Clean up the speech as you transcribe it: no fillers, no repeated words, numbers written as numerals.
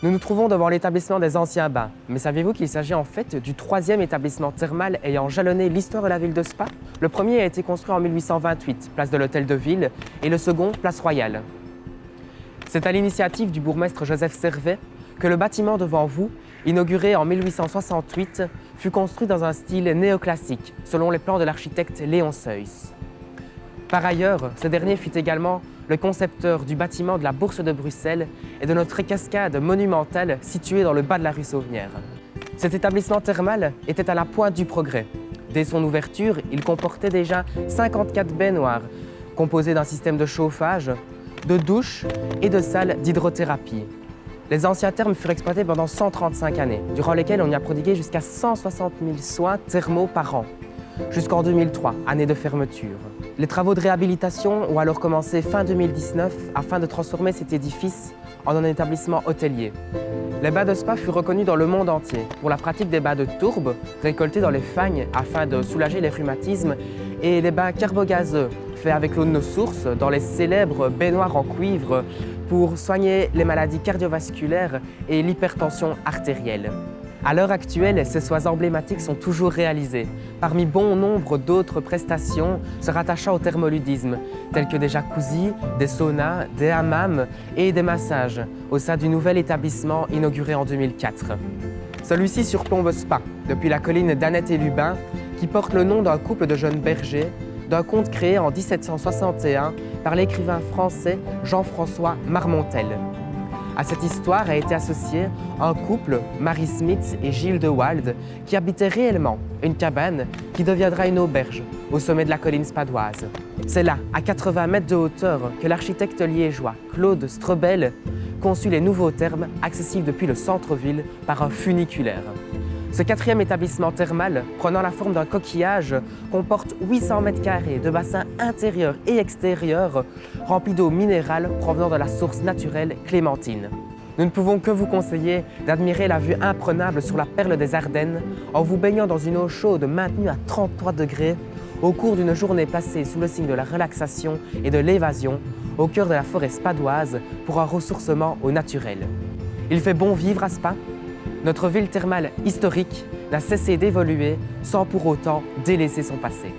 Nous nous trouvons devant l'établissement des anciens bains, mais saviez-vous qu'il s'agit en fait du troisième établissement thermal ayant jalonné l'histoire de la ville de Spa? Le premier a été construit en 1828, place de l'Hôtel de Ville, et le second, place Royale. C'est à l'initiative du bourgmestre Joseph Servet que le bâtiment devant vous, inauguré en 1868, fut construit dans un style néoclassique, selon les plans de l'architecte Léon Seuys. Par ailleurs, ce dernier fut également le concepteur du bâtiment de la Bourse de Bruxelles et de notre cascade monumentale située dans le bas de la rue Sauvenière. Cet établissement thermal était à la pointe du progrès. Dès son ouverture, il comportait déjà 54 baignoires, composées d'un système de chauffage, de douches et de salles d'hydrothérapie. Les anciens thermes furent exploités pendant 135 années, durant lesquelles on y a prodigué jusqu'à 160 000 soins thermaux par an, jusqu'en 2003, année de fermeture. Les travaux de réhabilitation ont alors commencé fin 2019 afin de transformer cet édifice en un établissement hôtelier. Les bains de Spa furent reconnus dans le monde entier pour la pratique des bains de tourbe récoltés dans les fagnes afin de soulager les rhumatismes et les bains carbogazeux faits avec l'eau de nos sources dans les célèbres baignoires en cuivre pour soigner les maladies cardiovasculaires et l'hypertension artérielle. À l'heure actuelle, ces soins emblématiques sont toujours réalisés, parmi bon nombre d'autres prestations se rattachant au thermoludisme, telles que des jacuzzis, des saunas, des hammams et des massages, au sein du nouvel établissement inauguré en 2004. Celui-ci surplombe Spa, depuis la colline d'Annette et Lubin, qui porte le nom d'un couple de jeunes bergers, d'un conte créé en 1761 par l'écrivain français Jean-François Marmontel. À cette histoire a été associé un couple, Marie Smith et Gilles de Walde, qui habitaient réellement une cabane qui deviendra une auberge au sommet de la colline spadoise. C'est là, à 80 mètres de hauteur, que l'architecte liégeois Claude Strobel conçut les nouveaux thermes accessibles depuis le centre-ville par un funiculaire. Ce quatrième établissement thermal, prenant la forme d'un coquillage, comporte 800 mètres carrés de bassins intérieurs et extérieurs remplis d'eau minérale provenant de la source naturelle Clémentine. Nous ne pouvons que vous conseiller d'admirer la vue imprenable sur la perle des Ardennes en vous baignant dans une eau chaude maintenue à 33 degrés au cours d'une journée passée sous le signe de la relaxation et de l'évasion au cœur de la forêt spadoise pour un ressourcement au naturel. Il fait bon vivre à Spa. Notre ville thermale historique n'a cessé d'évoluer sans pour autant délaisser son passé.